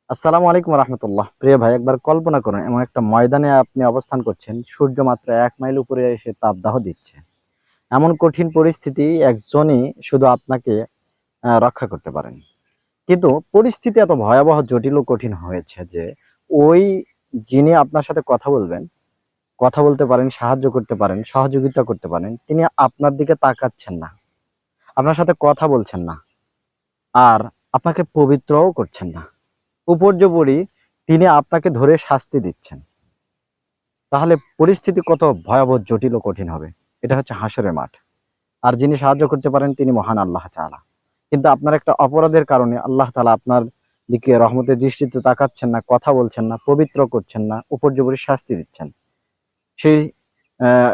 আসসালামু আলাইকুম রহমতুল্লাহ। প্রিয় ভাই, একবার কল্পনা করুন, এমন একটা ময়দানে আপনি অবস্থান করছেন, সূর্য মাত্র 1 মাইল উপরে এসে তাপদাহ দিচ্ছে। এমন কঠিন পরিস্থিতি একজনই শুধু আপনাকে রক্ষা করতে পারেন। কিন্তু পরিস্থিতি এত ভয়াবহ, জটিল ও কঠিন হয়েছে যে ওই যিনি আপনার সাথে কথা বলবেন, কথা বলতে পারেন, সাহায্য করতে পারেন, সহযোগিতা করতে পারেন, তিনি আপনার দিকে তাকাচ্ছেন না, আপনার সাথে কথা বলছেন না, আর আপনাকে পবিত্রও করছেন না। উপর্যুপরি তিনি আপনাকে ধরে শাস্তি দিচ্ছেন। তাহলে পরিস্থিতি কত ভয়াবহ, জটিল ও কঠিন হবে। এটা হচ্ছে হাসরের মাঠ। আর যিনি সাহায্য করতে পারেন তিনি মহান আল্লাহ তাআলা। কিন্তু আপনার একটা অপরাধের কারণে আল্লাহ তাআলা আপনার দিকে রহমতের দৃষ্টিতে তাকাচ্ছেন না, কথা বলছেন না, পবিত্র করছেন না, উপর্যুপরি শাস্তি দিচ্ছেন। সেই আহ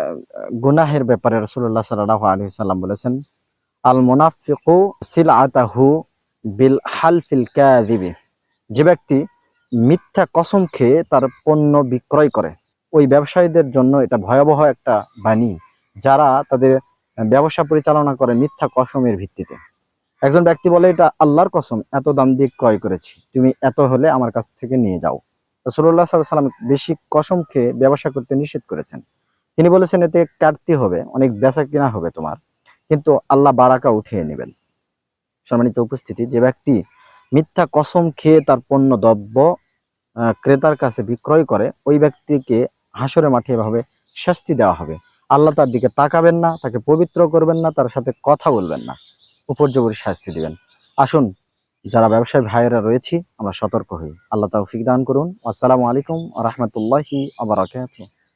গুনাহের ব্যাপারে রাসূলুল্লাহ সাল্লাল্লাহু আলাইহি সাল্লাম বলেছেন, আল মুনাফিকু সিলআতাহু বিল হালফিল কাযিবি। যে ব্যক্তি মিথ্যা কসম খেয়ে তার পণ্য বিক্রয় করে, ওই ব্যবসায়ীদের জন্য এটা ভয়াবহ একটা বাণী, যারা তাদের ব্যবসা পরিচালনা করে মিথ্যা কসমের ভিত্তিতে। একজন ব্যক্তি বলে, এটা আল্লাহর কসম, এত দাম দিয়ে ক্রয় করেছি, তুমি এত হলে আমার কাছ থেকে নিয়ে যাও। রাসূলুল্লাহ সাল্লাল্লাহু আলাইহি সাল্লাম বেশি কসম খেয়ে ব্যবসা করতে নিষেধ করেছেন। তিনি বলেছেন, এতে কাটতি হবে, অনেক বেচা কিনা হবে তোমার, কিন্তু আল্লাহ বারাকা উঠিয়ে নেবেন। সম্মানিত উপস্থিতি, যে ব্যক্তি মিথ্যা কসম খেয়ে তার পণ্য দ্রব্য ক্রেতার কাছে বিক্রয় করে, ওই ব্যক্তিকে হাসরের মাঠে এভাবে শাস্তি দেওয়া হবে। আল্লাহ তার দিকে তাকাবেন না, তাকে পবিত্র করবেন না, তার সাথে কথা বলবেন না, উপর্যুপরি শাস্তি দিবেন। আসুন, যারা ব্যবসায়ী ভাইয়েরা রয়েছি, আমরা সতর্ক হই। আল্লাহ তৌফিক দান করুন। আসসালামু আলাইকুম ওয়া রাহমাতুল্লাহি ওয়া বারাকাতুহু।